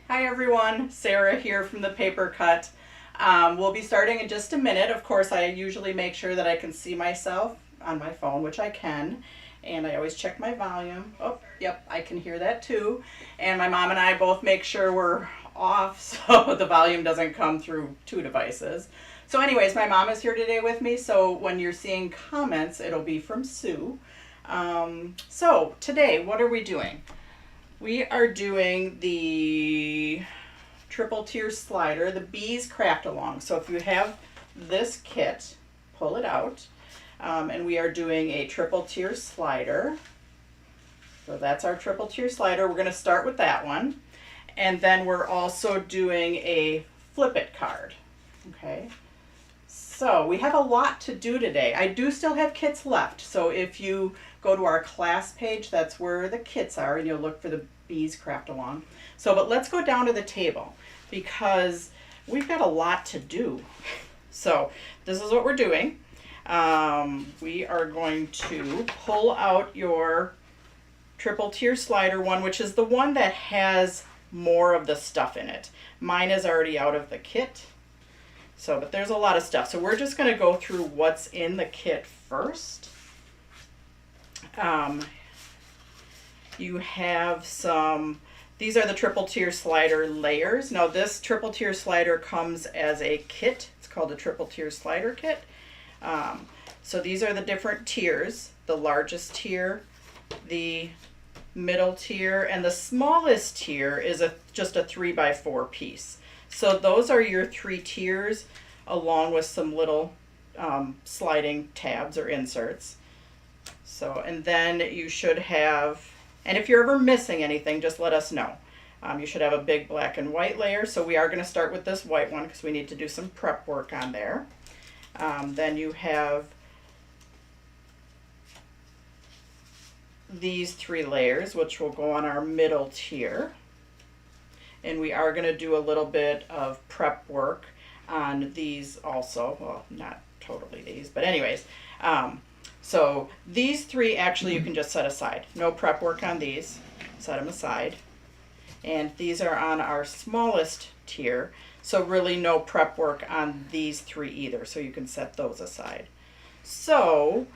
Hi everyone, Sarah here from the Paper Cut. We'll be starting in just a minute. Of course, I usually make sure that I can see myself on my phone, which I can, and I always check my volume. Oh, yep, I can hear that too. And my mom and I both make sure we're off so the volume doesn't come through two devices. So anyways, my mom is here today with me, so when you're seeing comments, it'll be from Sue. So today, what are we doing? We are doing the triple tier slider, the Bees Craftalong. So if you have this kit, pull it out. And we are doing a triple tier slider. So that's our triple tier slider. We're going to start with that one. And then we're also doing a flip it card. Okay. So we have a lot to do today. I do still have kits left. So if you go to our class page, that's where the kits are, and you'll look for the Bees Craftalong. So, but let's go down to the table because we've got a lot to do. So this is what we're doing. We are going to pull out your triple tier slider one, which is the one that has more of the stuff in it. Mine is already out of the kit. So, but there's a lot of stuff. So we're just going to go through what's in the kit first. You have some, these are the triple tier slider layers. Now this triple tier slider comes as a kit. It's called a triple tier slider kit. So these are the different tiers. The largest tier, the middle tier, and the smallest tier is just a 3x4 piece. So those are your 3 tiers along with some little sliding tabs or inserts. So, and then you should have, and if you're ever missing anything, just let us know. You should have a big black and white layer. So we are going to start with this white one because we need to do some prep work on there. Then you have these 3 layers, which will go on our middle tier. And we are going to do a little bit of prep work on these also. Well, not totally these, but anyways. So these 3 actually you can just set aside. No prep work on these. Set them aside. And these are on our smallest tier. So really no prep work on these 3 either. So you can set those aside. So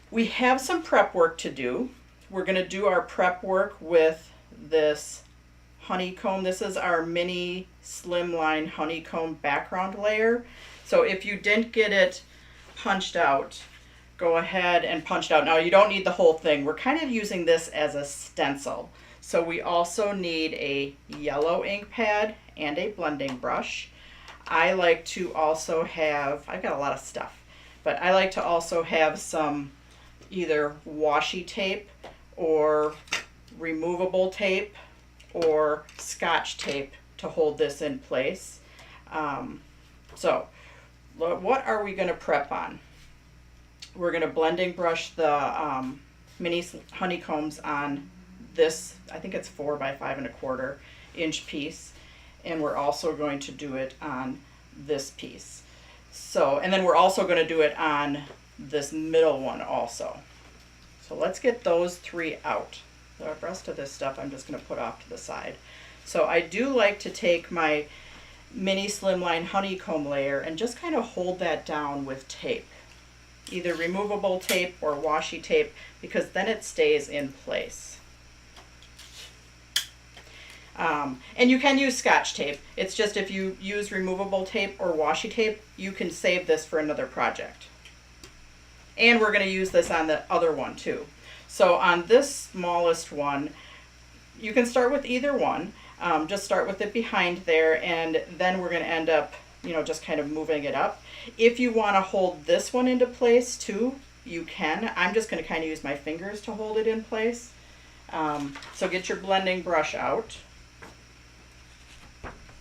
we have some prep work to do. We're going to do our prep work with this honeycomb. This is our mini slimline honeycomb background layer. So if you didn't get it punched out, go ahead and punch it out. Now you don't need the whole thing. We're kind of using this as a stencil. So we also need a yellow ink pad and a blending brush. I like to also have, I've got a lot of stuff, but I like to also have some either washi tape or removable tape or Scotch tape to hold this in place. So what are we going to prep on? We're going to blending brush the mini honeycombs on this, I think it's 4 by 5¼ inch piece. And we're also going to do it on this piece. So, and then we're also going to do it on this middle one also. So let's get those 3 out. The rest of this stuff I'm just going to put off to the side. So I do like to take my mini slimline honeycomb layer and just kind of hold that down with tape. Either removable tape or washi tape, because then it stays in place. And you can use Scotch tape. It's just if you use removable tape or washi tape, you can save this for another project. And we're going to use this on the other one too. So on this smallest one, you can start with either one. Just start with it behind there, and then we're going to end up, just kind of moving it up. If you want to hold this one into place too, you can. I'm just going to kind of use my fingers to hold it in place. So get your blending brush out.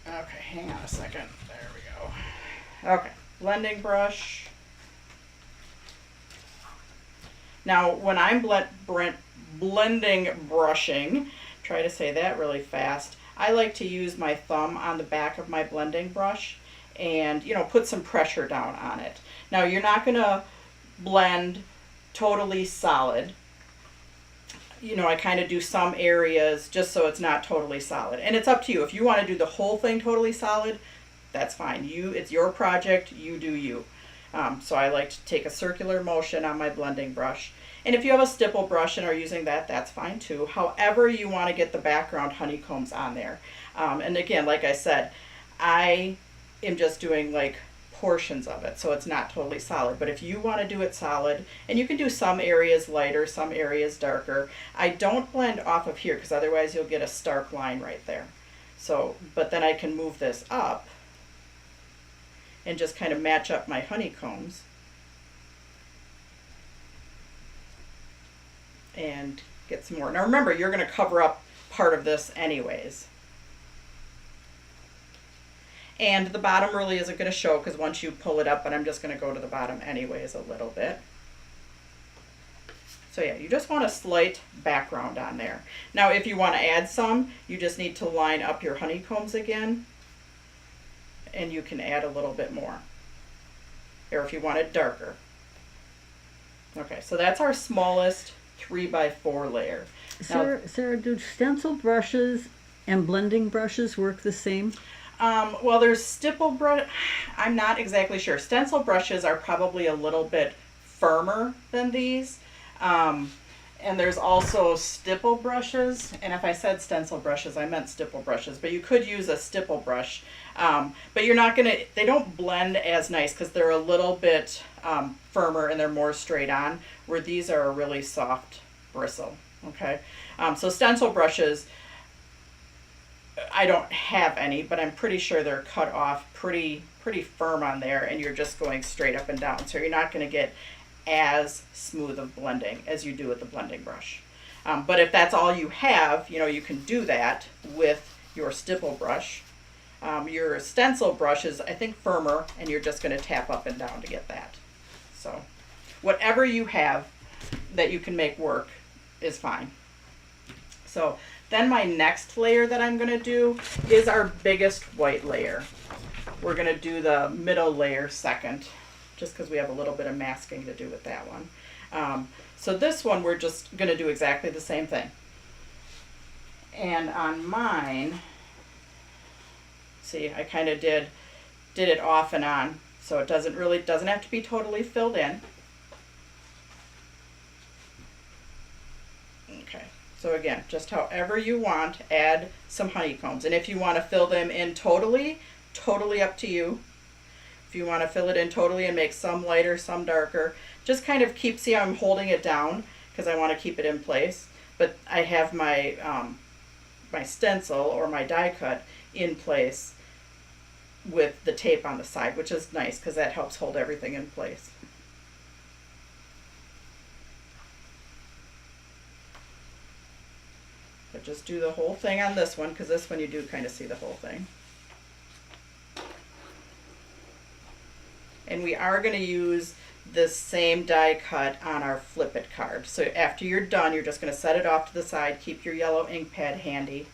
Okay, hang on a second. There we go. Okay, blending brush. Now, when I'm blending brushing, try to say that really fast, I like to use my thumb on the back of my blending brush and, put some pressure down on it. Now, you're not going to blend totally solid. you know, I kind of do some areas just so it's not totally solid. And it's up to you. If you want to do the whole thing totally solid, that's fine. It's your project, you do you. So I like to take a circular motion on my blending brush. And if you have a stipple brush and are using that, that's fine too. However you want to get the background honeycombs on there. And again, like I said, I am just doing like portions of it, so it's not totally solid. But if you want to do it solid, and you can do some areas lighter, some areas darker. I don't blend off of here because otherwise you'll get a stark line right there. So, but then I can move this up and just kind of match up my honeycombs and get some more. Now remember, you're going to cover up part of this anyways. And the bottom really isn't going to show because once you pull it up, but I'm just going to go to the bottom anyways a little bit. So yeah, you just want a slight background on there. Now if you want to add some, you just need to line up your honeycombs again, and you can add a little bit more. Or if you want it darker. Okay, so that's our smallest 3x4 layer. Sarah, do stencil brushes and blending brushes work the same? Well, there's stipple brush. I'm not exactly sure. Stencil brushes are probably a little bit firmer than these. And there's also stipple brushes. And if I said stencil brushes, I meant stipple brushes. But you could use a stipple brush. But you're not they don't blend as nice because they're a little bit firmer and they're more straight on, where these are a really soft bristle. Okay. So stencil brushes, I don't have any, but I'm pretty sure they're cut off pretty firm on there, and you're just going straight up and down. So you're not going to get as smooth of blending as you do with the blending brush. But if that's all you have, you know, you can do that with your stipple brush. Your stencil brush is, I think, firmer, and you're just going to tap up and down to get that. So whatever you have that you can make work is fine. So then my next layer that I'm going to do is our biggest white layer. We're going to do the middle layer second, just because we have a little bit of masking to do with that one. So this one we're just going to do exactly the same thing. And on mine, see, I kind of did it off and on, so it doesn't have to be totally filled in. Okay. So again, just however you want, add some honeycombs. And if you want to fill them in totally up to you. If you want to fill it in totally and make some lighter, some darker, just kind of see I'm holding it down because I want to keep it in place. But I have my my stencil or my die cut in place with the tape on the side, which is nice because that helps hold everything in place. But just do the whole thing on this one, because this one you do kind of see the whole thing. And we are going to use this same die cut on our flip it card. So after you're done, you're just going to set it off to the side. Keep your yellow ink pad handy.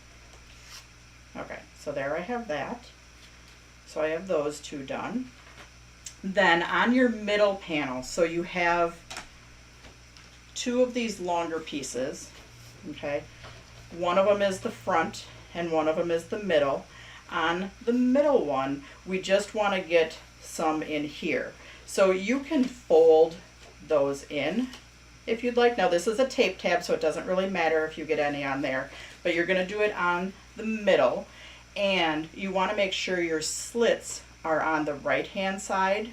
Okay, so there I have that. So I have those two done. Then on your middle panel, so you have two of these longer pieces, okay? One of them is the front and one of them is the middle. On the middle one, we just want to get some in here. So you can fold those in if you'd like. Now this is a tape tab, so it doesn't really matter if you get any on there, but you're going to do it on the middle, and you want to make sure your slits are on the right hand side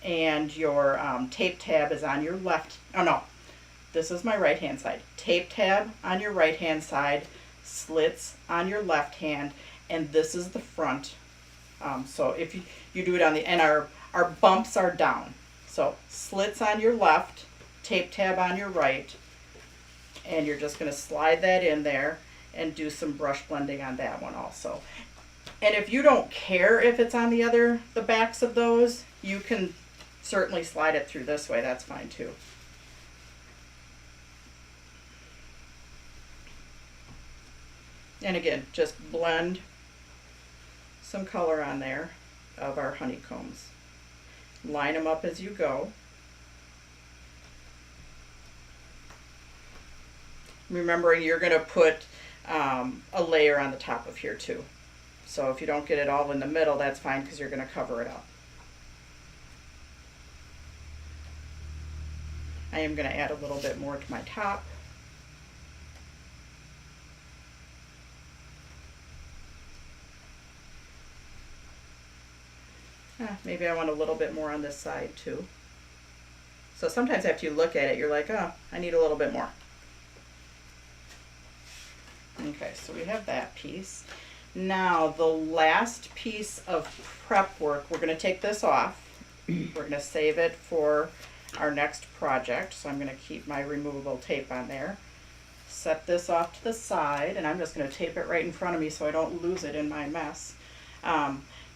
and your tape tab is on your left. Oh no, this is my right hand side. Tape tab on your right hand side, slits on your left hand, and this is the front. So if you do it on the, and our bumps are down. So slits on your left, tape tab on your right, and you're just going to slide that in there and do some brush blending on that one also. And if you don't care if it's on the backs of those, you can certainly slide it through this way. That's fine too. And again, just blend some color on there of our honeycombs. Line them up as you go. Remembering you're going to put a layer on the top of here too. So if you don't get it all in the middle, that's fine because you're going to cover it up. I am going to add a little bit more to my top. Maybe I want a little bit more on this side too. So sometimes after you look at it, you're like, oh, I need a little bit more. Okay, so we have that piece. Now the last piece of prep work, we're going to take this off. We're going to save it for our next project. So I'm going to keep my removable tape on there. Set this off to the side, and I'm just going to tape it right in front of me so I don't lose it in my mess.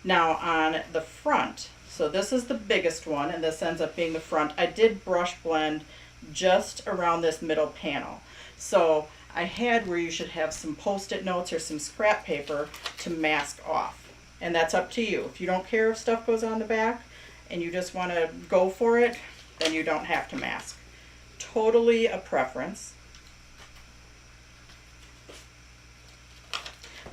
Now on the front, so this is the biggest one, and this ends up being the front. I did brush blend just around this middle panel. So I had where you should have some Post-it notes or some scrap paper to mask off. And that's up to you. If you don't care if stuff goes on the back and you just want to go for it, then you don't have to mask. Totally a preference.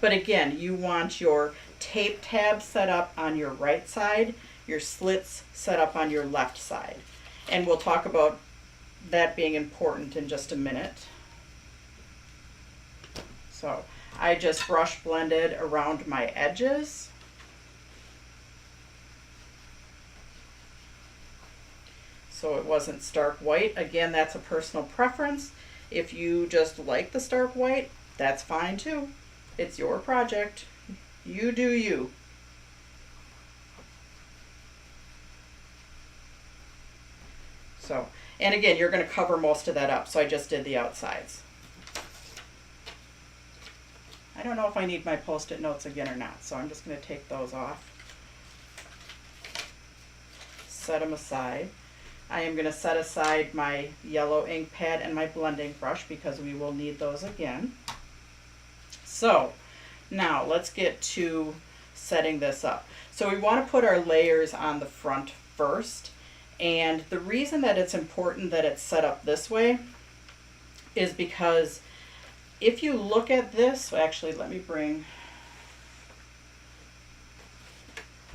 But again, you want your tape tab set up on your right side, your slits set up on your left side. And we'll talk about that being important in just a minute. So I just brush blended around my edges. So it wasn't stark white. Again, that's a personal preference. If you just like the stark white, that's fine too. It's your project. You do you. So, and again, you're going to cover most of that up. So I just did the outsides. I don't know if I need my Post-it notes again or not, so I'm just going to take those off. Set them aside. I am going to set aside my yellow ink pad and my blending brush because we will need those again. So now let's get to setting this up. So we want to put our layers on the front first. And the reason that it's important that it's set up this way is because if you look at this, actually let me bring,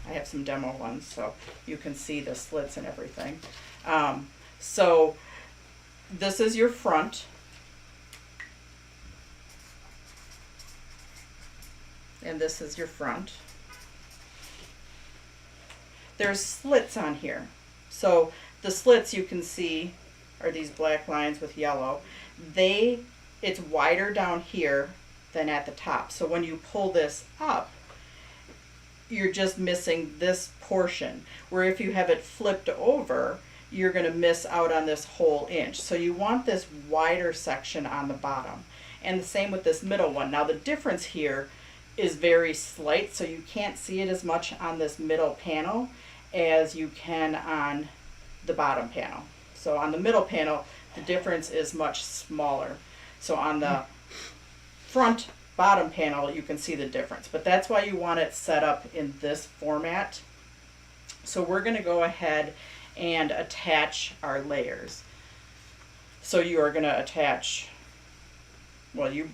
I have some demo ones so you can see the slits and everything. So this is your front. And this is your front. There's slits on here. So the slits you can see are these black lines with yellow. It's wider down here than at the top. So when you pull this up, you're just missing this portion. Where if you have it flipped over, you're going to miss out on this whole inch. So you want this wider section on the bottom. And the same with this middle one. Now the difference here is very slight, so you can't see it as much on this middle panel as you can on the bottom panel. So on the middle panel, the difference is much smaller. So on the front bottom panel, you can see the difference. But that's why you want it set up in this format. So we're going to go ahead and attach our layers. So you are going to attach, well, you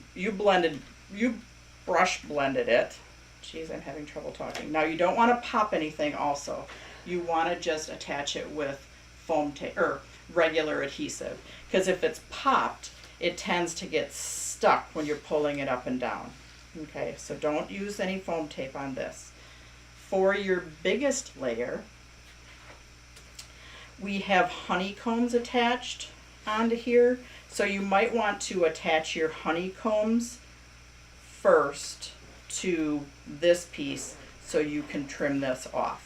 brush blended it. Jeez, I'm having trouble talking. Now you don't want to pop anything also. You want to just attach it with foam tape or regular adhesive, because if it's popped, it tends to get stuck when you're pulling it up and down. Okay, so don't use any foam tape on this. For your biggest layer, we have honeycombs attached onto here. So you might want to attach your honeycombs first to this piece so you can trim this off.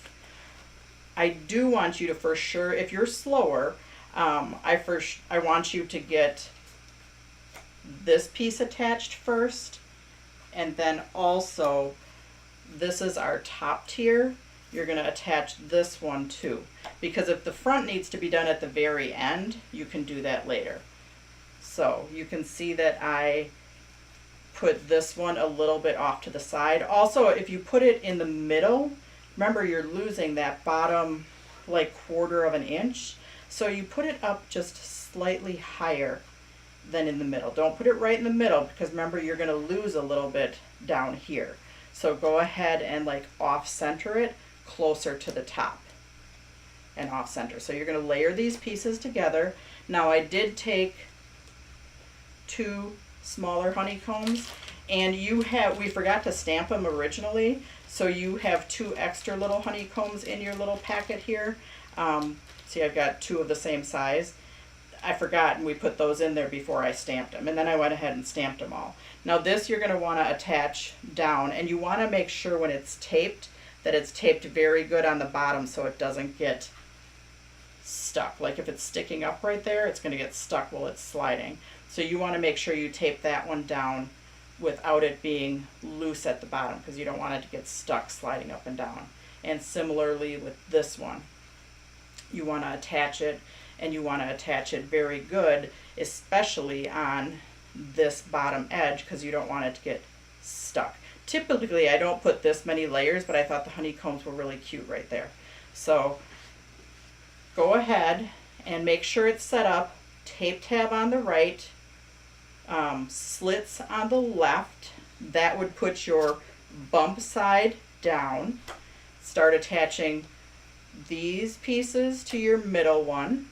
I do want you to, for sure, if you're slower, I want you to get this piece attached first, and then also this is our top tier. You're going to attach this one too, because if the front needs to be done at the very end, you can do that later. So you can see that I put this one a little bit off to the side. Also, if you put it in the middle, remember you're losing that bottom like 1/4 of an inch. So you put it up just slightly higher than in the middle. Don't put it right in the middle because remember you're going to lose a little bit down here. So go ahead and like off center it closer to the top and off center. So you're going to layer these pieces together. Now I did take 2 smaller honeycombs, and we forgot to stamp them originally, so you have 2 extra little honeycombs in your little packet here. See, I've got 2 of the same size. I forgot, and we put those in there before I stamped them, and then I went ahead and stamped them all. Now this you're going to want to attach down, and you want to make sure when it's taped that it's taped very good on the bottom so it doesn't get stuck. Like if it's sticking up right there, it's going to get stuck while it's sliding. So you want to make sure you tape that one down without it being loose at the bottom because you don't want it to get stuck sliding up and down. And similarly with this one, you want to attach it, and you want to attach it very good, especially on this bottom edge because you don't want it to get stuck. Typically I don't put this many layers, but I thought the honeycombs were really cute right there. So go ahead and make sure it's set up, tape tab on the right, slits on the left. That would put your bump side down. Start attaching these pieces to your middle one.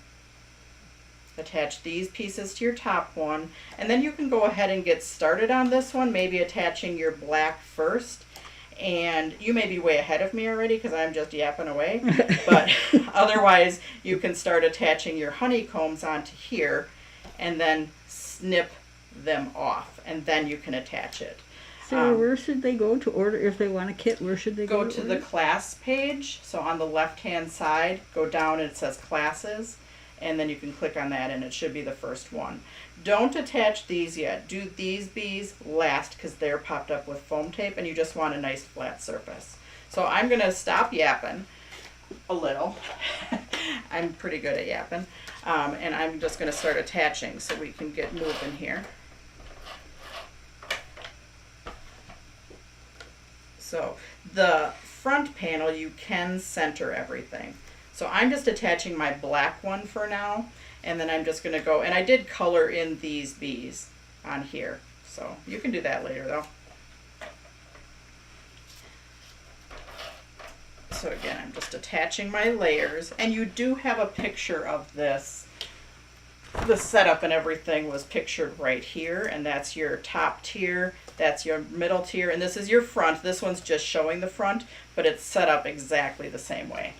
Attach these pieces to your top one, and then you can go ahead and get started on this one, maybe attaching your black first. And you may be way ahead of me already because I'm just yapping away, but otherwise you can start attaching your honeycombs onto here and then snip them off, and then you can attach it. So where should they go to order if they want a kit? Where should they go? Go to the class page. So on the left hand side, go down and it says classes, and then you can click on that and it should be the first one. Don't attach these yet. Do these bees last because they're popped up with foam tape and you just want a nice flat surface. So I'm going to stop yapping a little. I'm pretty good at yapping. And I'm just going to start attaching so we can get moving here. So the front panel, you can center everything. So I'm just attaching my black one for now, and then I'm just going to go, and I did color in these bees on here. So you can do that later though. So again, I'm just attaching my layers, and you do have a picture of this. The setup and everything was pictured right here, and that's your top tier, that's your middle tier, and this is your front. This one's just showing the front, but it's set up exactly the same way.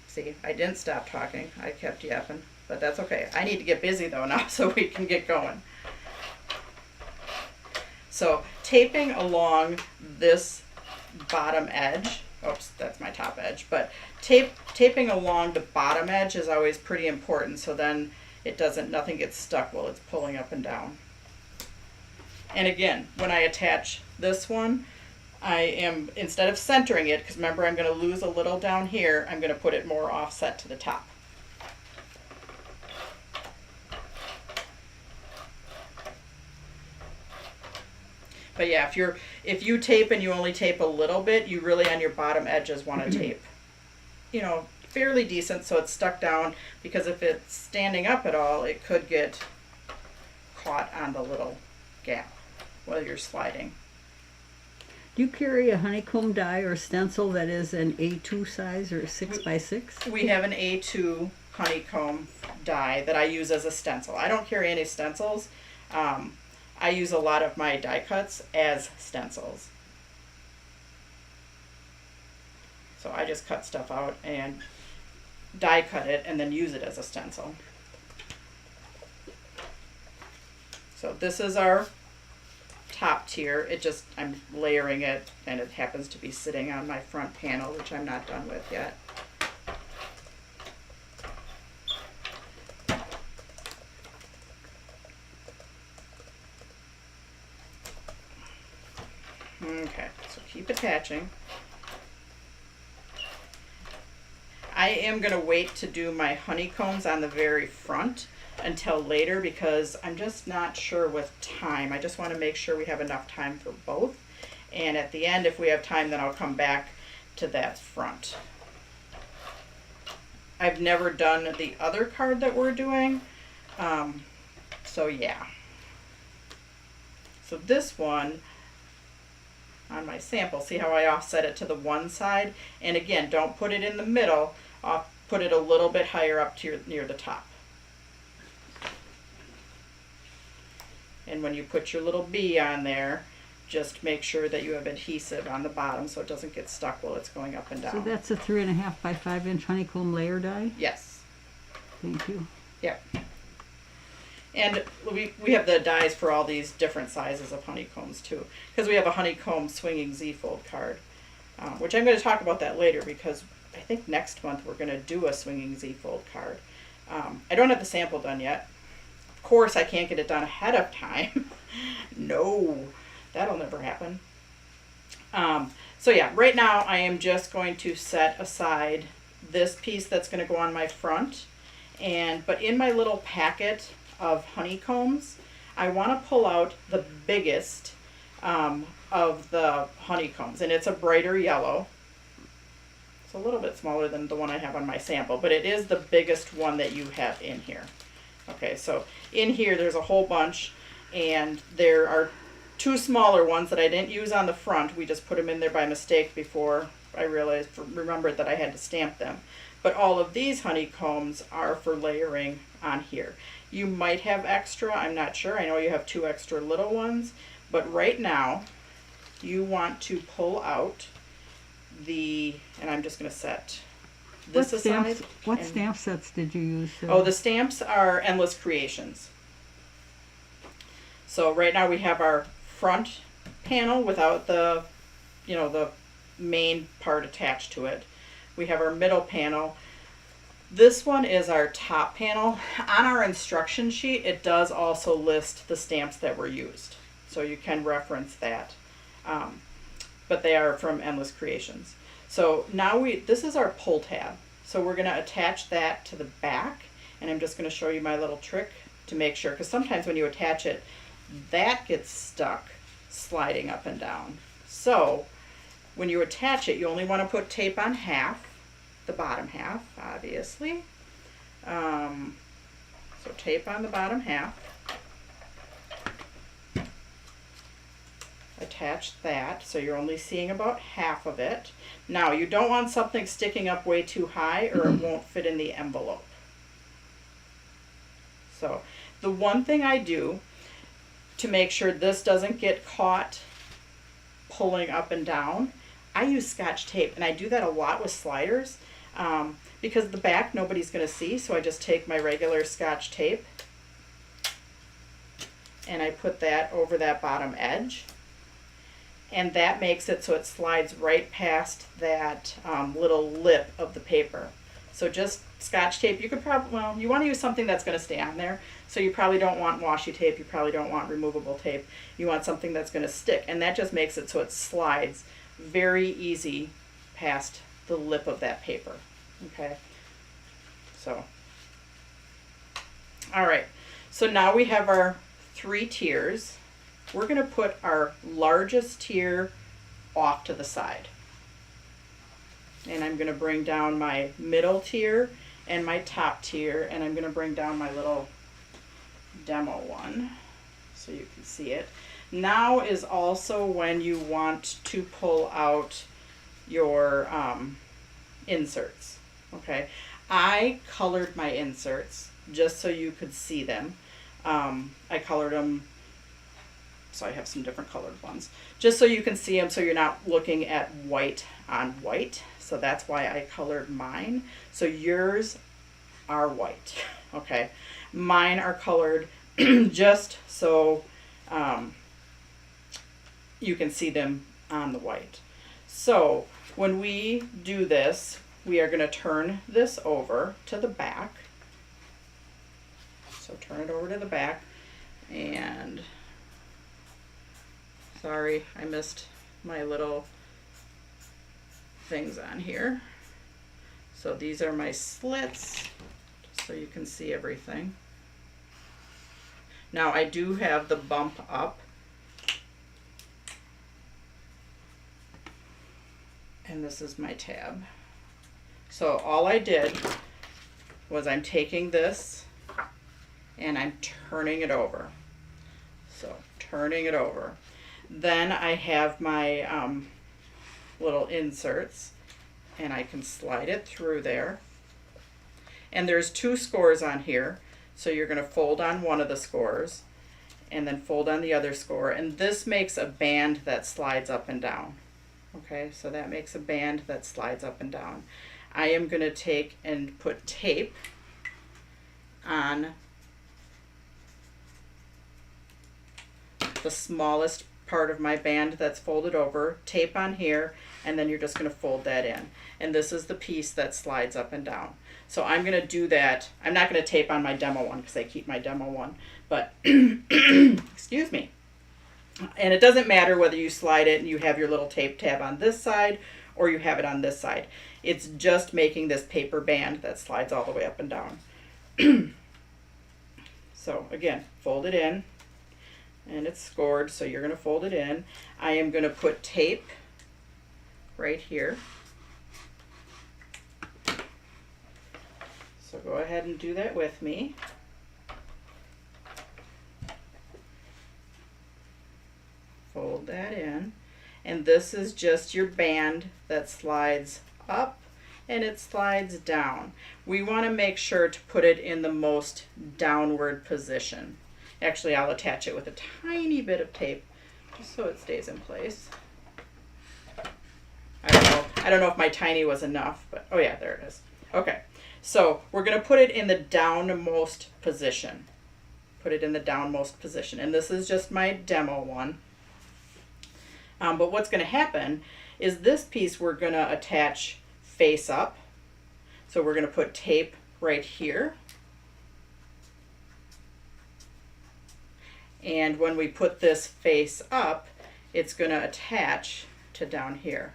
See, I didn't stop talking. I kept yapping, but that's okay. I need to get busy though now so we can get going. So taping along this bottom edge, oops, that's my top edge, but taping along the bottom edge is always pretty important, so then nothing gets stuck while it's pulling up and down. And again, when I attach this one, I am, instead of centering it, because remember I'm going to lose a little down here, I'm going to put it more offset to the top. But yeah, if you tape and you only tape a little bit, you really on your bottom edges want to tape, you know, fairly decent so it's stuck down, because if it's standing up at all, it could get caught on the little gap while you're sliding. Do you carry a honeycomb die or stencil that is an A2 size or 6x6? We have an A2 honeycomb die that I use as a stencil. I don't carry any stencils. I use a lot of my die cuts as stencils. So I just cut stuff out and die cut it and then use it as a stencil. So this is our top tier. I'm layering it, and it happens to be sitting on my front panel, which I'm not done with yet. Okay, so keep attaching. I am going to wait to do my honeycombs on the very front until later because I'm just not sure with time. I just want to make sure we have enough time for both. And at the end, if we have time, then I'll come back to that front. I've never done the other card that we're doing. So yeah. So this one, on my sample, see how I offset it to the one side? And again, don't put it in the middle, put it a little bit higher up to near the top. And when you put your little bee on there, just make sure that you have adhesive on the bottom so it doesn't get stuck while it's going up and down. So that's a 3.5 by 5 inch honeycomb layer die? Yes. Thank you. Yep. And we have the dies for all these different sizes of honeycombs too, because we have a honeycomb swinging Z-fold card, which I'm going to talk about that later because I think next month we're going to do a swinging Z-fold card. I don't have the sample done yet. Of course, I can't get it done ahead of time. No, that'll never happen. So yeah, right now I am just going to set aside this piece that's going to go on my front, but in my little packet of honeycombs, I want to pull out the biggest of the honeycombs, and it's a brighter yellow. It's a little bit smaller than the one I have on my sample, but it is the biggest one that you have in here. Okay, so in here there's a whole bunch, and there are two smaller ones that I didn't use on the front. We just put them in there by mistake before I remembered that I had to stamp them. But all of these honeycombs are for layering on here. You might have extra, I'm not sure. I know you have two extra little ones, but right now you want to pull out and I'm just going to set this aside. What stamp sets did you use? Oh, the stamps are Endless Creations. So right now we have our front panel without the main part attached to it. We have our middle panel. This one is our top panel. On our instruction sheet, it does also list the stamps that were used, so you can reference that. But they are from Endless Creations. So now this is our pull tab. So we're going to attach that to the back, and I'm just going to show you my little trick to make sure, because sometimes when you attach it, that gets stuck sliding up and down. So when you attach it, you only want to put tape on half, the bottom half, obviously. So tape on the bottom half. Attach that, so you're only seeing about half of it. Now, you don't want something sticking up way too high or it won't fit in the envelope. So the one thing I do to make sure this doesn't get caught pulling up and down, I use Scotch tape, and I do that a lot with sliders because the back nobody's going to see, so I just take my regular Scotch tape and I put that over that bottom edge, and that makes it so it slides right past that little lip of the paper. So just Scotch tape. You could probably, well, you want to use something that's going to stay on there, so you probably don't want washi tape, you probably don't want removable tape, you want something that's going to stick, and that just makes it so it slides very easy past the lip of that paper. Okay, so all right, so now we have our 3 tiers. We're going to put our largest tier off to the side, and I'm going to bring down my middle tier and my top tier, and I'm going to bring down my little demo one so you can see it. Now is also when you want to pull out your inserts. Okay, I colored my inserts just so you could see them. I colored them, so I have some different colored ones, just so you can see them, so you're not looking at white on white. So that's why I colored mine. So yours are white. Okay, mine are colored just so you can see them on the white. So when we do this, we are going to turn this over to the back. So turn it over to the back, and sorry, I missed my little things on here. So these are my slits, just so you can see everything. Now I do have the bump up, and this is my tab. So all I did was I'm taking this and I'm turning it over. So turning it over. Then I have my little inserts, and I can slide it through there. And there's 2 scores on here, so you're going to fold on one of the scores and then fold on the other score, and this makes a band that slides up and down. Okay, so that makes a band that slides up and down. I am going to take and put tape on the smallest part of my band that's folded over, tape on here, and then you're just going to fold that in. And this is the piece that slides up and down. So I'm going to do that. I'm not going to tape on my demo one because I keep my demo one, but excuse me. And it doesn't matter whether you slide it and you have your little tape tab on this side or you have it on this side. It's just making this paper band that slides all the way up and down. So again, fold it in, and it's scored, so you're going to fold it in. I am going to put tape right here. So go ahead and do that with me. Fold that in, and this is just your band that slides up and it slides down. We want to make sure to put it in the most downward position. Actually, I'll attach it with a tiny bit of tape just so it stays in place. I don't know if my tiny was enough, but oh yeah, there it is. Okay, so we're going to put it in the downmost position. Put it in the downmost position, and this is just my demo one. But what's going to happen is this piece we're going to attach face up. So we're going to put tape right here. And when we put this face up, it's going to attach to down here.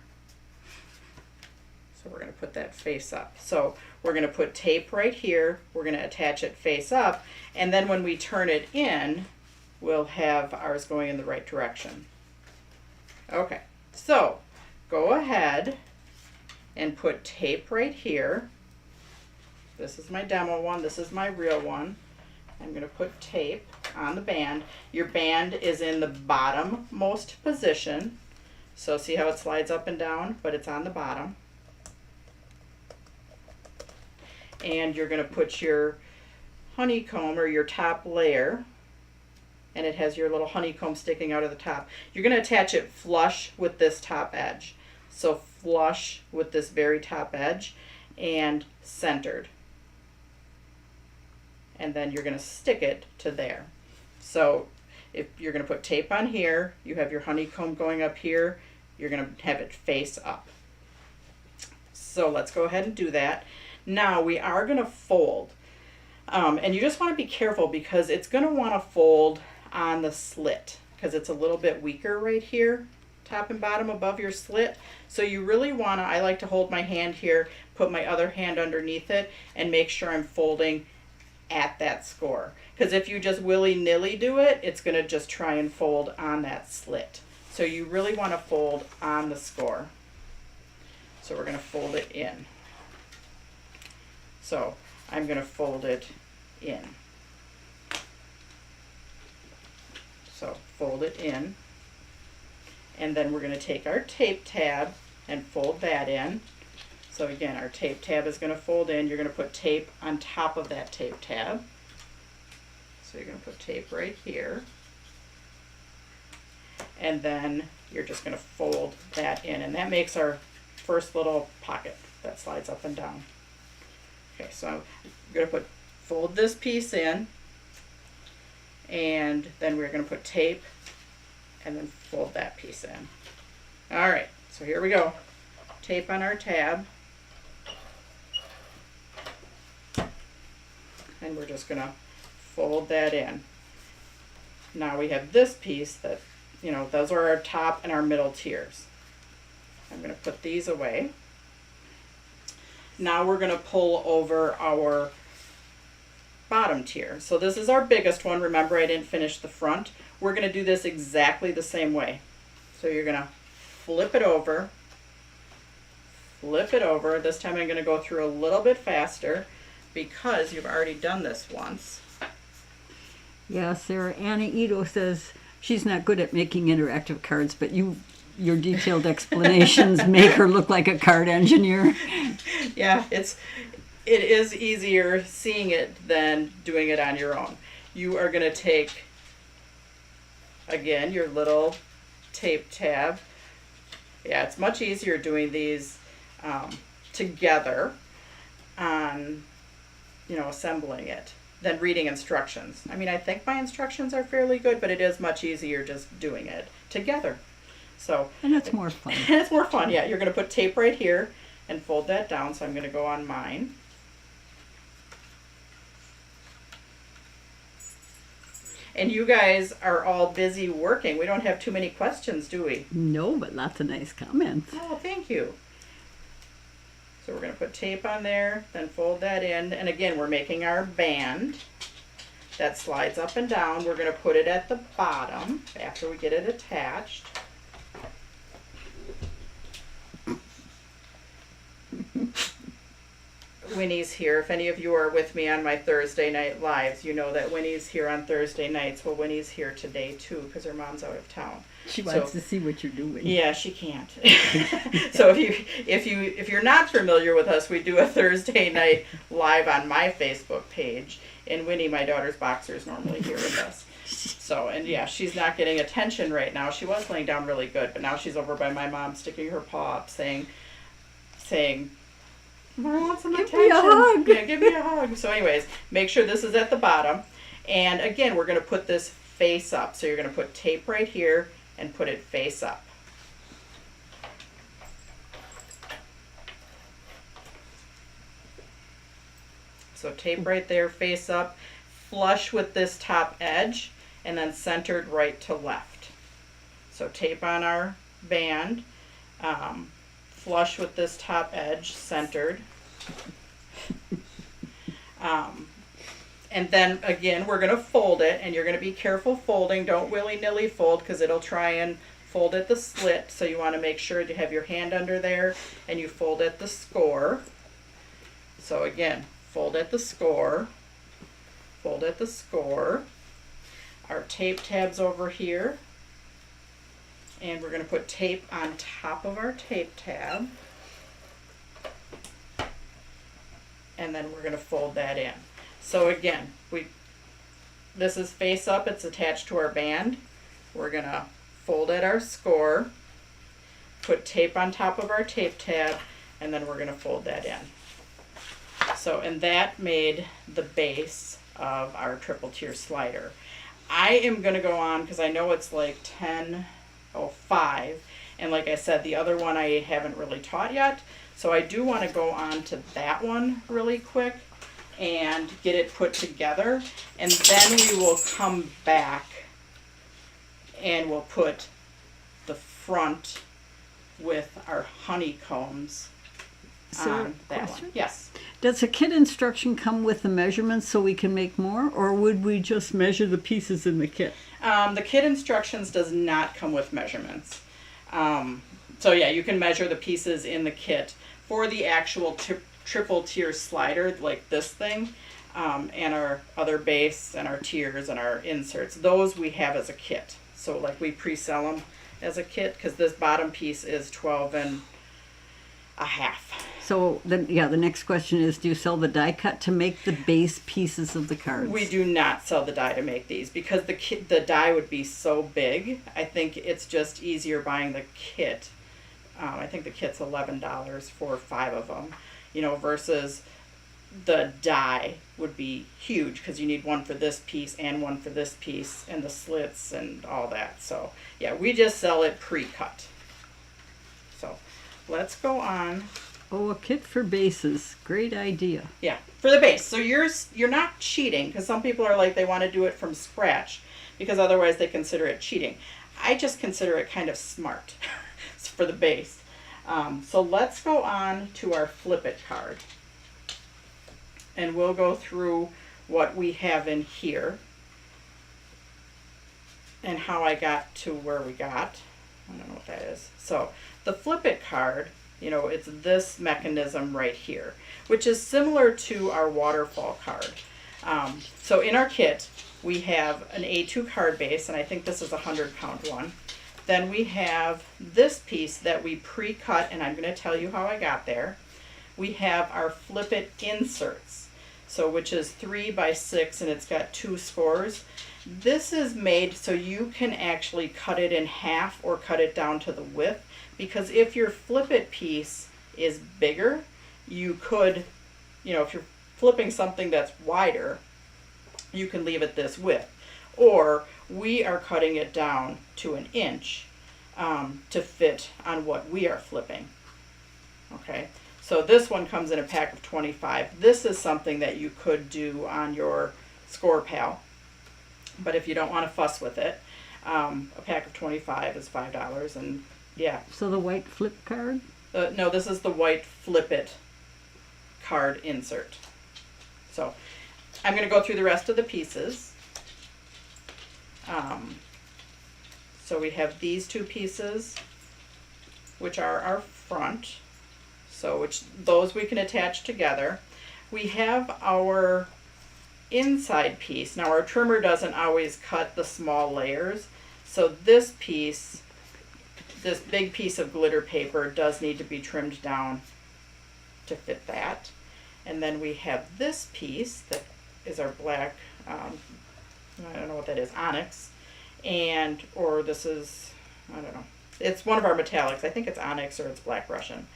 So we're going to put that face up. So we're going to put tape right here. We're going to attach it face up. And then when we turn it in, we'll have ours going in the right direction. Okay, so go ahead and put tape right here. This is my demo one. This is my real one. I'm going to put tape on the band. Your band is in the bottommost position. So see how it slides up and down, but it's on the bottom. And you're going to put your honeycomb or your top layer, and it has your little honeycomb sticking out of the top. You're going to attach it flush with this top edge. So flush with this very top edge and centered. And then you're going to stick it to there. So if you're going to put tape on here, you have your honeycomb going up here, you're going to have it face up. So let's go ahead and do that. Now we are going to fold. And you just want to be careful because it's going to want to fold on the slit because it's a little bit weaker right here, top and bottom above your slit. So you really want to, I like to hold my hand here, put my other hand underneath it, and make sure I'm folding at that score. Because if you just willy-nilly do it, it's going to just try and fold on that slit. So you really want to fold on the score. So we're going to fold it in. So I'm going to fold it in. So fold it in. And then we're going to take our tape tab and fold that in. So again, our tape tab is going to fold in. You're going to put tape on top of that tape tab. So you're going to put tape right here. And then you're just going to fold that in. And that makes our first little pocket that slides up and down. Okay, so I'm going to fold this piece in. And then we're going to put tape and then fold that piece in. All right, so here we go. Tape on our tab. And we're just going to fold that in. Now we have this piece that, you know, those are our top and our middle tiers. I'm going to put these away. Now we're going to pull over our bottom tier. So this is our biggest one. Remember, I didn't finish the front. We're going to do this exactly the same way. So you're going to flip it over. Flip it over. This time I'm going to go through a little bit faster. because you've already done this once. Yeah, Sarah Anna Ito says she's not good at making interactive cards, but your detailed explanations make her look like a card engineer. Yeah, it is easier seeing it than doing it on your own. You are going to take, again, your little tape tab. Yeah, it's much easier doing these together on, assembling it than reading instructions. I mean, I think my instructions are fairly good, but it is much easier just doing it together. So, and it's more fun. And it's more fun, yeah. You're going to put tape right here and fold that down. So I'm going to go on mine. And you guys are all busy working. We don't have too many questions, do we? No, but lots of nice comments. Oh, thank you. So we're going to put tape on there, then fold that in. And again, we're making our band that slides up and down. We're going to put it at the bottom after we get it attached. Winnie's here. If any of you are with me on my Thursday night lives, you know that Winnie's here on Thursday nights. Well, Winnie's here today too because her mom's out of town. She wants to see what you're doing. Yeah, she can't. So if you're not familiar with us, we do a Thursday night live on my Facebook page, and Winnie, my daughter's boxer, is normally here with us. So, and yeah, she's not getting attention right now. She was laying down really good, but now she's over by my mom, sticking her paw up, saying, I want some attention. Give me a hug. Yeah, give me a hug. So anyways, make sure this is at the bottom. And again, we're going to put this face up. So you're going to put tape right here and put it face up. So tape right there, face up, flush with this top edge, and then centered right to left. So tape on our band, flush with this top edge, centered. And then again, we're going to fold it, and you're going to be careful folding. Don't willy-nilly fold because it'll try and fold at the slit. So you want to make sure to have your hand under there and you fold at the score. So again, fold at the score, fold at the score. Our tape tabs over here. And we're going to put tape on top of our tape tab. And then we're going to fold that in. So again, this is face up, it's attached to our band. We're going to fold at our score, put tape on top of our tape tab, and then we're going to fold that in. So, and that made the base of our triple tier slider. I am going to go on because I know it's like 10:05, and like I said, the other one I haven't really taught yet. So I do want to go on to that one really quick and get it put together, and then we will come back and we'll put the front with our honeycombs on that one. Yes. Does the kit instruction come with the measurements so we can make more, or would we just measure the pieces in the kit? The kit instructions does not come with measurements. So yeah, you can measure the pieces in the kit. For the actual triple tier slider, like this thing, and our other base and our tiers and our inserts, those we have as a kit. So like we pre-sell them as a kit because this bottom piece is 12 1/2. So the next question is, do you sell the die cut to make the base pieces of the cards? We do not sell the die to make these because the die would be so big. I think it's just easier buying the kit. I think the kit's $11 for 5 of them, versus the die would be huge because you need one for this piece and one for this piece and the slits and all that. So yeah, we just sell it pre-cut. So let's go on. Oh, a kit for bases. Great idea. Yeah, for the base. So you're not cheating because some people are like they want to do it from scratch because otherwise they consider it cheating. I just consider it kind of smart for the base. So let's go on to our flip it card. And we'll go through what we have in here and how I got to where we got. I don't know what that is. So the flip it card You know, it's this mechanism right here, which is similar to our waterfall card. So in our kit, we have an A2 card base, and I think this is a 100-pound one. Then we have this piece that we pre-cut, and I'm going to tell you how I got there. We have our flip it inserts, so which is 3 by 6, and it's got 2 scores. This is made so you can actually cut it in half or cut it down to the width, because if your flip it piece is bigger, you could, you know, if you're flipping something that's wider, you can leave it this width. Or we are cutting it down to 1 inch to fit on what we are flipping. Okay, so this one comes in a pack of 25. This is something that you could do on your score pal, but if you don't want to fuss with it, a pack of 25 is $5, and yeah. So the white flip card? No, this is the white flip it card insert. So I'm going to go through the rest of the pieces. So we have these 2 pieces, which are our front. So which those we can attach together. We have our inside piece. Now our trimmer doesn't always cut the small layers, so this piece, this big piece of glitter paper, does need to be trimmed down to fit that. And then we have this piece that is our black, I don't know what that is, onyx, and, or this is, I don't know, it's one of our metallics. I think it's onyx or it's black Russian.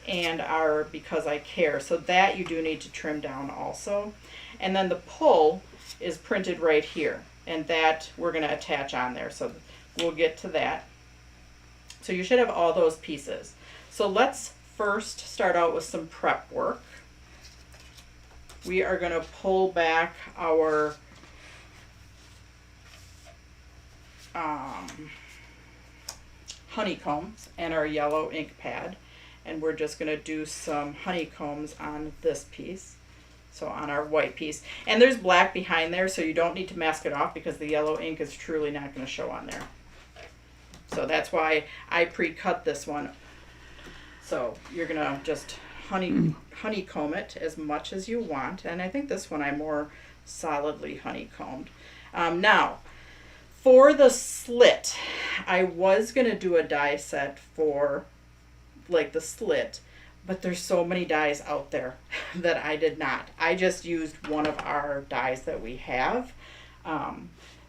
And our Because I Care, so that you do need to trim down also. And then the pull is printed right here, and that we're going to attach on there, so we'll get to that. So you should have all those pieces. So let's first start out with some prep work. We are going to pull back our honeycombs and our yellow ink pad, and we're just going to do some honeycombs on this piece, so on our white piece. And there's black behind there, so you don't need to mask it off because the yellow ink is truly not going to show on there. So that's why I pre-cut this one. So you're going to just honeycomb it as much as you want, and I think this one I more solidly honeycombed. Now, for the slit, I was going to do a die set for like the slit, but there's so many dies out there that I did not. I just used one of our dies that we have.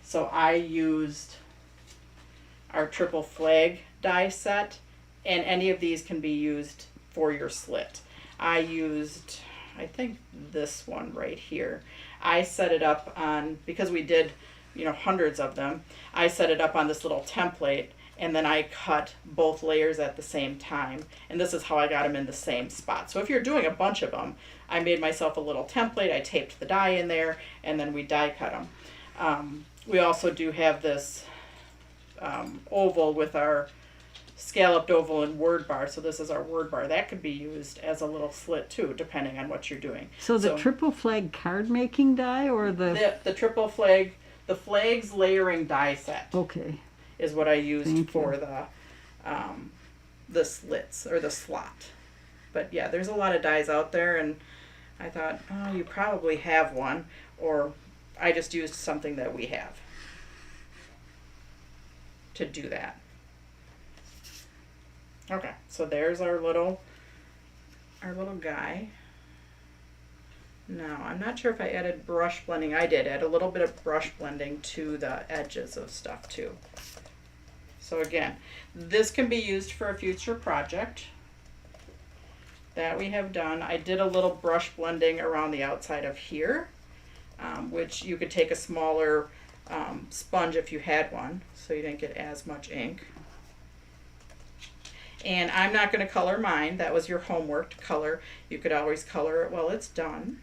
So I used our triple flag die set, and any of these can be used for your slit. I used, I think, this one right here. I set it up on, because we did, you know, hundreds of them, I set it up on this little template, and then I cut both layers at the same time, and this is how I got them in the same spot. So if you're doing a bunch of them, I made myself a little template, I taped the die in there, and then we die cut them. We also do have this oval with our scalloped oval and word bar, so this is our word bar. That could be used as a little slit too, depending on what you're doing. So the triple flag card making die, or the triple flag, the flags layering die set. Okay. Is what I used for the slits or the slot. But yeah, there's a lot of dies out there, and I thought, oh, you probably have one, or I just used something that we have to do that. Okay, so there's our little guy. Now, I'm not sure if I added brush blending. I did add a little bit of brush blending to the edges of stuff too. So again, this can be used for a future project that we have done. I did a little brush blending around the outside of here, which you could take a smaller sponge if you had one, so you didn't get as much ink. And I'm not going to color mine. That was your homework to color. You could always color it while it's done.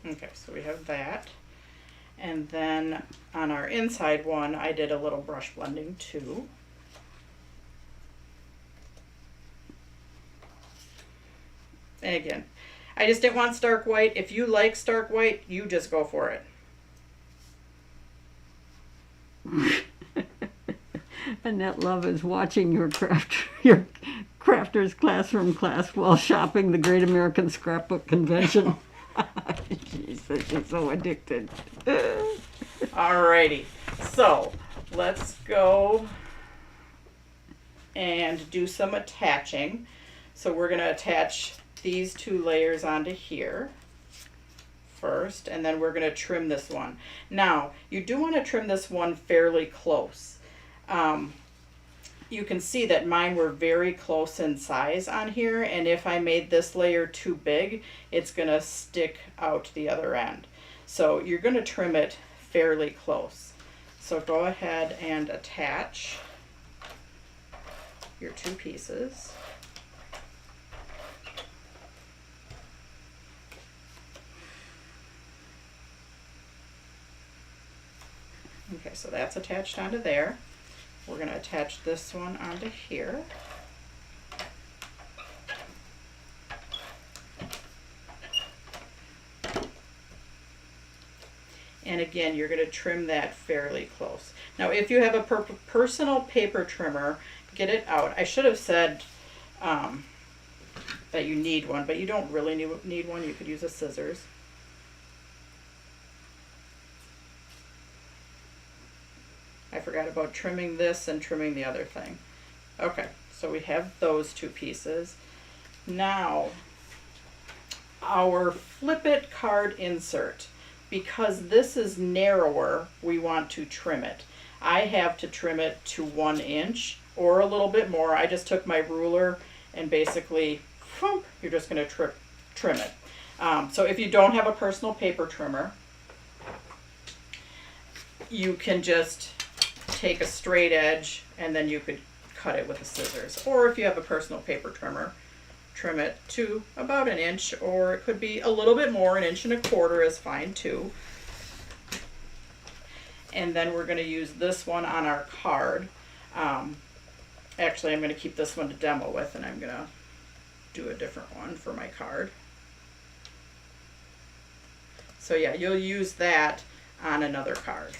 Okay, so we have that. And then on our inside one, I did a little brush blending too. And again, I just didn't want stark white. If you like stark white, you just go for it. Annette Love is watching your your crafter's classroom class while shopping the Great American Scrapbook Convention. She says she's so addicted. Alrighty, so let's go and do some attaching. So we're going to attach these 2 layers onto here first, and then we're going to trim this one. Now, you do want to trim this one fairly close. You can see that mine were very close in size on here, and if I made this layer too big, it's going to stick out the other end. So you're going to trim it fairly close. So go ahead and attach your 2 pieces. Okay, so that's attached onto there. We're going to attach this one onto here. And again, you're going to trim that fairly close. Now, if you have a personal paper trimmer, get it out. I should have said that you need one, but you don't really need one. You could use a scissors. I forgot about trimming this and trimming the other thing. Okay, so we have those 2 pieces. Now, our flip it card insert. Because this is narrower, we want to trim it. I have to trim it to 1 inch or a little bit more. I just took my ruler and basically, you're just going to trim it. So if you don't have a personal paper trimmer, you can just take a straight edge and then you could cut it with the scissors. Or if you have a personal paper trimmer, trim it to about 1 inch, or it could be a little bit more. 1.25 inches is fine too. And then we're going to use this one on our card. Actually, I'm going to keep this one to demo with, and I'm going to do a different one for my card. So yeah, you'll use that on another card.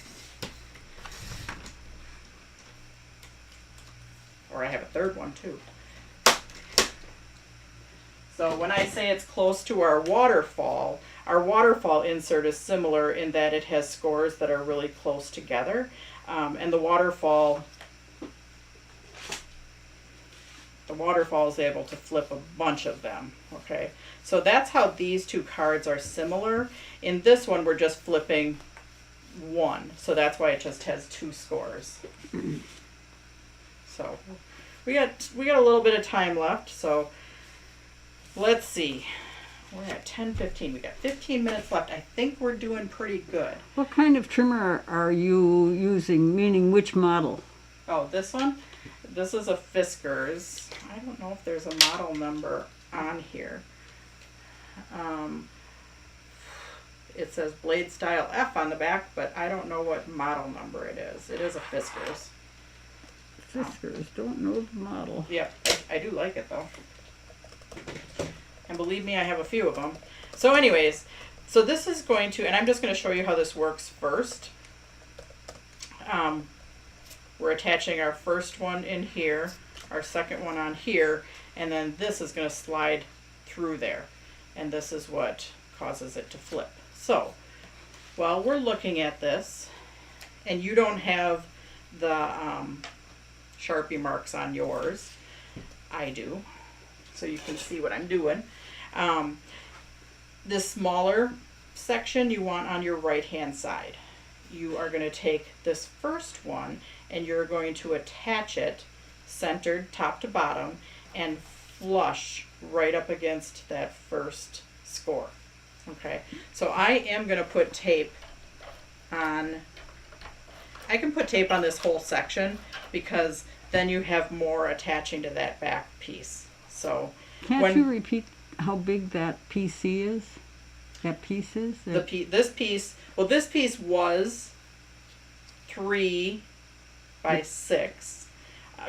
Or I have a third one too. So when I say it's close to our waterfall insert is similar in that it has scores that are really close together. And the waterfall is able to flip a bunch of them, okay? So that's how these 2 cards are similar. In this one, we're just flipping 1. So that's why it just has 2 scores. So we got a little bit of time left, so let's see. We're at 10:15. We got 15 minutes left. I think we're doing pretty good. What kind of trimmer are you using, meaning which model? Oh, this one? This is a Fiskars. I don't know if there's a model number on here. It says Blade Style F on the back, but I don't know what model number it is. It is a Fiskars. Fiskars, don't know the model. Yep, I do like it though. And believe me, I have a few of them. So anyways, so this is going to, and I'm just going to show you how this works first. We're attaching our first one in here, our second one on here, and then this is going to slide through there. And this is what causes it to flip. So, while we're looking at this, and you don't have the Sharpie marks on yours, I do, so you can see what I'm doing. This smaller section you want on your right hand side. You are going to take this first one and you're going to attach it centered top to bottom and flush right up against that first score. Okay, so I am going to put tape on, I can put tape on this whole section because then you have more attaching to that back piece. So Can't you repeat how big that PC is? That piece is? This piece was 3 by 6.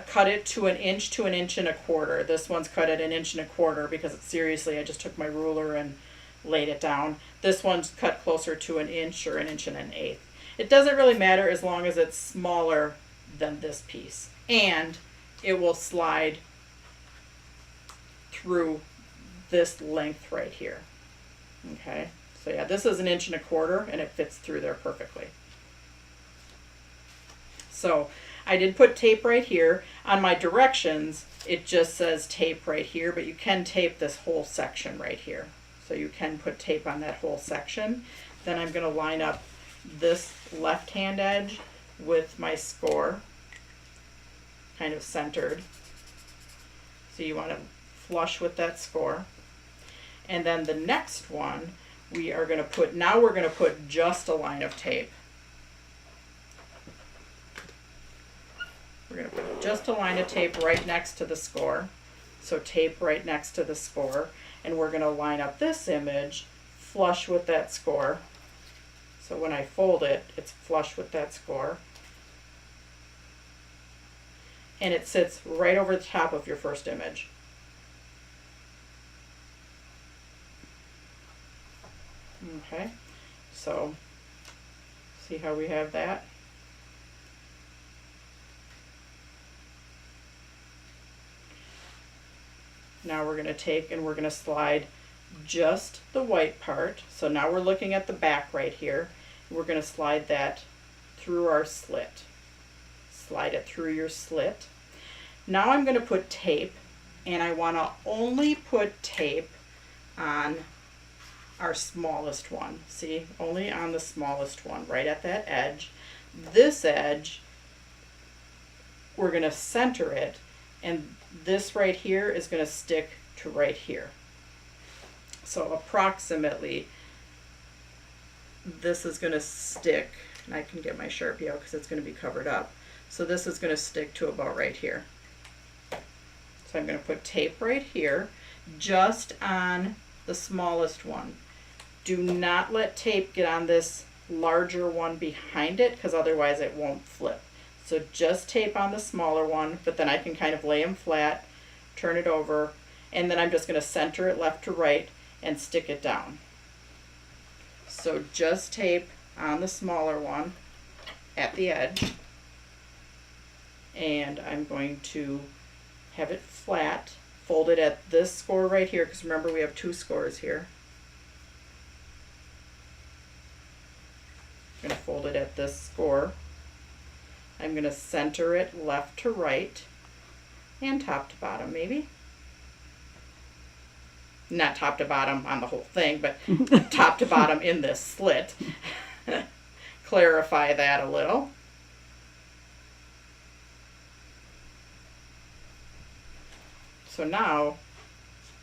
Cut it to 1 inch to 1.25 inches. This one's cut at 1.25 inches because seriously, I just took my ruler and laid it down. This one's cut closer to 1 inch or 1 1/8 inches. It doesn't really matter as long as it's smaller than this piece. And it will slide through this length right here. Okay, so yeah, this is 1.25 inches and it fits through there perfectly. So I did put tape right here. On my directions, it just says tape right here, but you can tape this whole section right here. So you can put tape on that whole section. Then I'm going to line up this left hand edge with my score, kind of centered. So you want to flush with that score. And then the next one, we are going to put, now we're going to put just a line of tape. We're going to put just a line of tape right next to the score. So tape right next to the score. And we're going to line up this image flush with that score. So when I fold it, it's flush with that score. And it sits right over the top of your first image. Okay, so see how we have that? Now we're going to take and we're going to slide just the white part. So now we're looking at the back right here. We're going to slide that through our slit. Slide it through your slit. Now I'm going to put tape, and I want to only put tape on our smallest one. See, only on the smallest one, right at that edge. This edge, we're going to center it, and this right here is going to stick to right here. So approximately, this is going to stick, and I can get my Sharpie out because it's going to be covered up. So this is going to stick to about right here. So I'm going to put tape right here, just on the smallest one. Do not let tape get on this larger one behind it, because otherwise it won't flip. So just tape on the smaller one, but then I can kind of lay them flat, turn it over, and then I'm just going to center it left to right and stick it down. So just tape on the smaller one at the edge, and I'm going to have it flat, fold it at this score right here, because remember we have two scores here. I'm going to fold it at this score. I'm going to center it left to right and top to bottom, maybe. Not top to bottom on the whole thing, but top to bottom in this slit. Clarify that a little. So now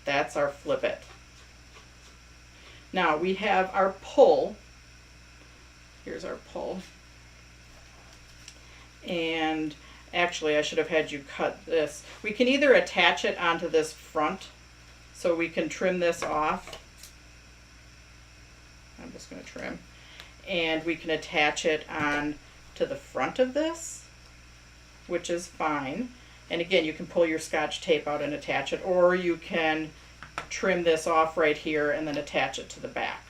that's our flip it. Now we have our pull. Here's our pull. And actually I should have had you cut this. We can either attach it onto this front, so we can trim this off. I'm just going to trim. And we can attach it on to the front of this, which is fine. And again, you can pull your Scotch tape out and attach it, or you can trim this off right here and then attach it to the back.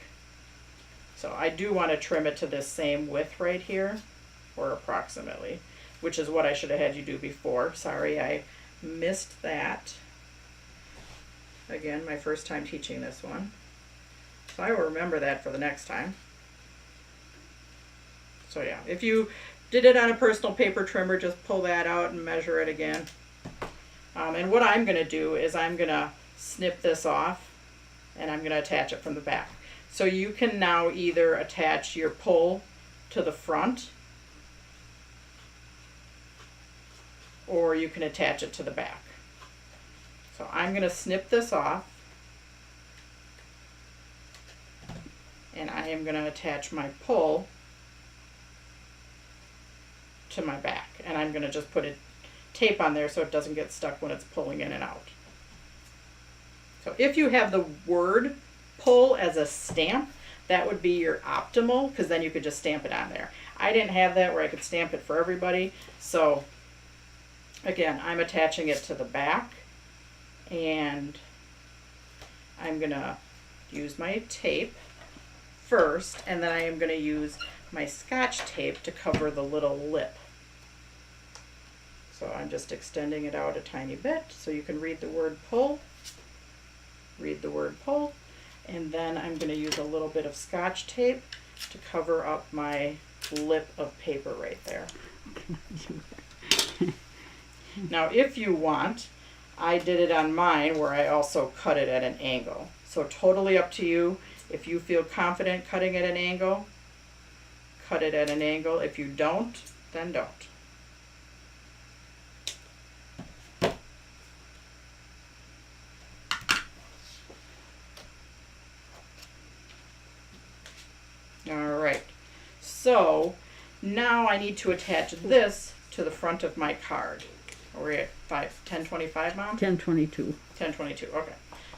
So I do want to trim it to this same width right here, or approximately, which is what I should have had you do before. Sorry, I missed that. Again, my first time teaching this one. So I will remember that for the next time. So yeah, if you did it on a personal paper trimmer, just pull that out and measure it again. And what I'm going to do is I'm going to snip this off, and I'm going to attach it from the back. So you can now either attach your pull to the front, or you can attach it to the back. So I'm going to snip this off, and I am going to attach my pull to my back, and I'm going to just put a tape on there so it doesn't get stuck when it's pulling in and out. So if you have the word pull as a stamp, that would be your optimal, because then you could just stamp it on there. I didn't have that where I could stamp it for everybody, so again, I'm attaching it to the back, and I'm going to use my tape first, and then I am going to use my Scotch tape to cover the little lip. So I'm just extending it out a tiny bit so you can read the word pull. Read the word pull. And then I'm going to use a little bit of Scotch tape to cover up my lip of paper right there. Now if you want, I did it on mine where I also cut it at an angle. So totally up to you. If you feel confident cutting at an angle, cut it at an angle. If you don't, then don't. All right, so now I need to attach this to the front of my card. Are we at 1025, Mom? 1022. 1022, okay.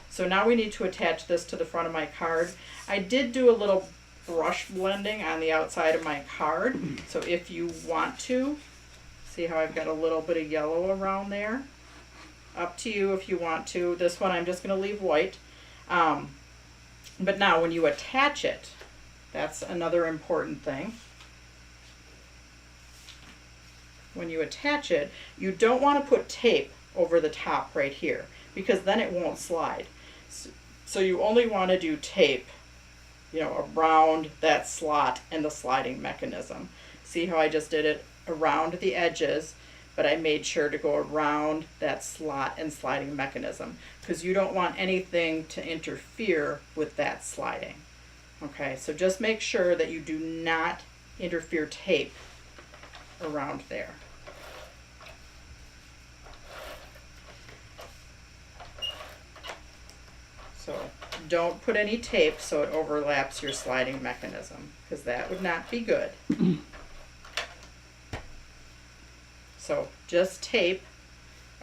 So now we need to attach this to the front of my card. I did do a little brush blending on the outside of my card. So if you want to, see how I've got a little bit of yellow around there? Up to you if you want to. This one I'm just going to leave white. But now when you attach it, that's another important thing. When you attach it, you don't want to put tape over the top right here because then it won't slide. So you only want to do tape, you know, around that slot and the sliding mechanism. See how I just did it around the edges, but I made sure to go around that slot and sliding mechanism because you don't want anything to interfere with that sliding. Okay, so just make sure that you do not interfere tape around there. So don't put any tape so it overlaps your sliding mechanism because that would not be good. So just tape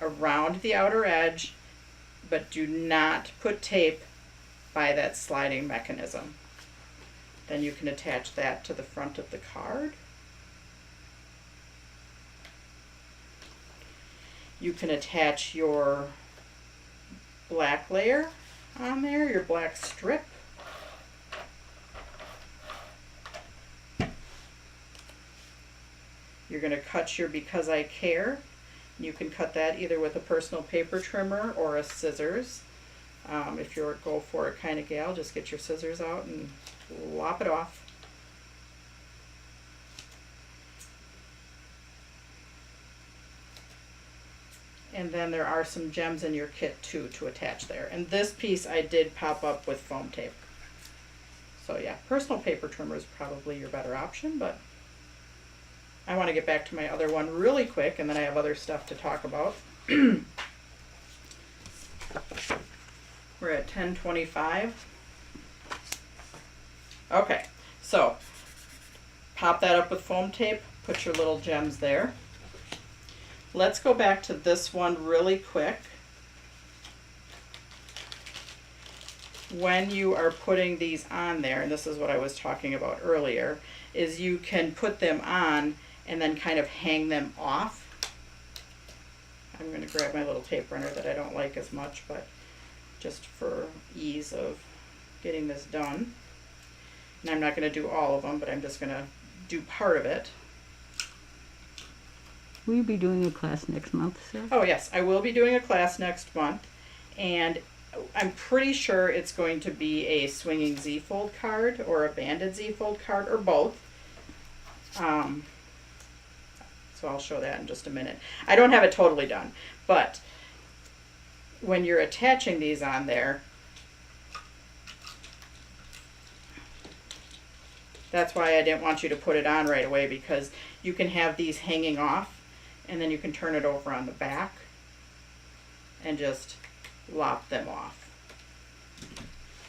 around the outer edge, but do not put tape by that sliding mechanism. Then you can attach that to the front of the card. You can attach your black layer on there, your black strip. You're going to cut your Because I Care. You can cut that either with a personal paper trimmer or a scissors. If you're a go for it kind of gal, just get your scissors out and lop it off. And then there are some gems in your kit too to attach there. And this piece I did pop up with foam tape. So yeah, personal paper trimmer is probably your better option, but I want to get back to my other one really quick and then I have other stuff to talk about. We're at 1025. Okay, so pop that up with foam tape, put your little gems there. Let's go back to this one really quick. When you are putting these on there, and this is what I was talking about earlier, is you can put them on and then kind of hang them off. I'm going to grab my little tape runner that I don't like as much, but just for ease of getting this done. And I'm not going to do all of them, but I'm just going to do part of it. Will you be doing a class next month, Sarah? Oh yes, I will be doing a class next month, and I'm pretty sure it's going to be a swinging Z-fold card or a banded Z-fold card or both. So I'll show that in just a minute. I don't have it totally done, but when you're attaching these on there, that's why I didn't want you to put it on right away, because you can have these hanging off and then you can turn it over on the back and just lop them off.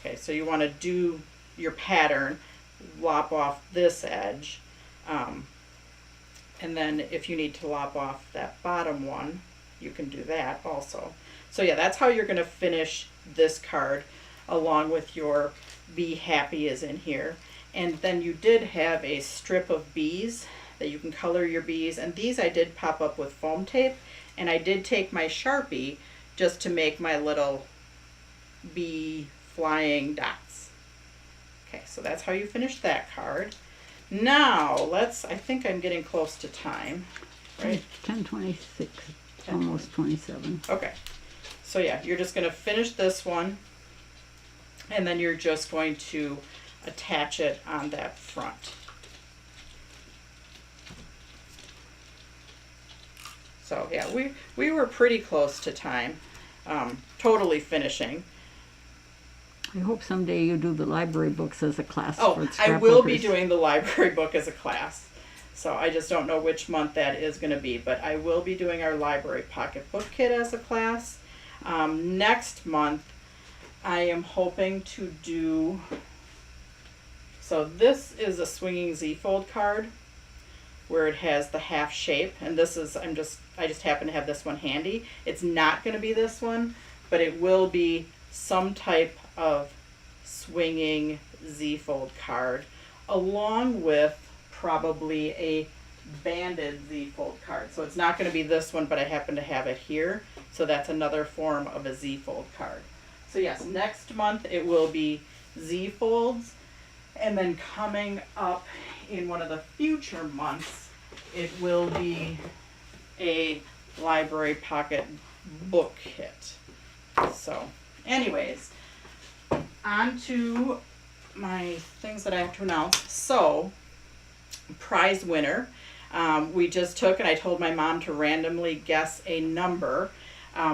Okay, so you want to do your pattern, lop off this edge, and then if you need to lop off that bottom one, you can do that also. So yeah, that's how you're going to finish this card, along with your Be Happy is in here. And then you did have a strip of bees that you can color your bees, and these I did pop up with foam tape, and I did take my Sharpie just to make my little bee flying dots. Okay, so that's how you finish that card. Now I think I'm getting close to time. right? 10:26, almost 27. Okay. So yeah, you're just going to finish this one, and then you're just going to attach it on that front. So yeah, we were pretty close to time, totally finishing. I hope someday you do the library books as a class for Oh, I will be scrapbookers. doing the library book as a class. So I just don't know which month that is going to be, but I will be doing our library pocketbook kit as a class. Next month, I am hoping to do, so this is a swinging Z-fold card where it has the half shape, and this is, I just happen to have this one handy. It's not going to be this one, but it will be some type of swinging Z-fold card, along with probably a banded Z-fold card. So it's not going to be this one, but I happen to have it here. So that's another form of a Z-fold card. So yes, next month it will be Z-folds, and then coming up in one of the future months, it will be a library pocket book kit. So anyways, on to my things that I have to announce. So, prize winner. We just took, and I told my mom to randomly guess a number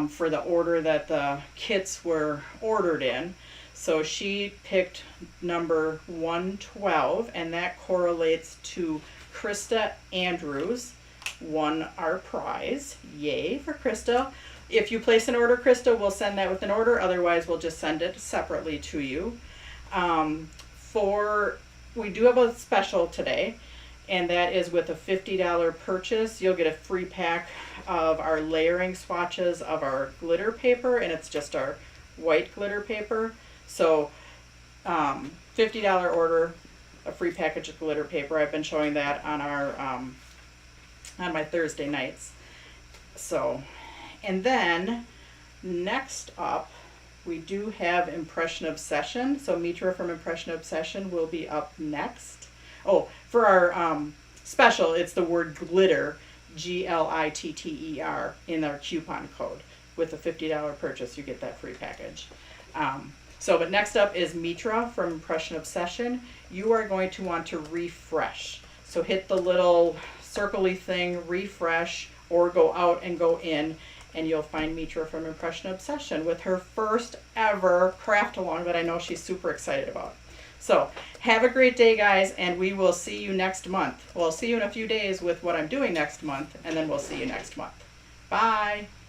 for the order that the kits were ordered in. So she picked number 112, and that correlates to Krista Andrews, won our prize. Yay for Krista. If you place an order, Krista, we'll send that with an order. Otherwise, we'll just send it separately to you. We do have a special today, and that is with a $50 purchase, you'll get a free pack of our layering swatches of our glitter paper, and it's just our white glitter paper. So $50 order, a free package of glitter paper. I've been showing that on our on my Thursday nights. So, and then next up, we do have Impression Obsession. So Mitra from Impression Obsession will be up next. Oh, for our special, it's the word glitter, GLITTER, in our coupon code. With a $50 purchase, you get that free package. But next up is Mitra from Impression Obsession. You are going to want to refresh. So hit the little circle-y thing, refresh, or go out and go in, and you'll find Mitra from Impression Obsession with her first ever Craftalong that I know she's super excited about. So have a great day, guys, and we will see you next month. Well, I'll see you in a few days with what I'm doing next month, and then we'll see you next month. Bye.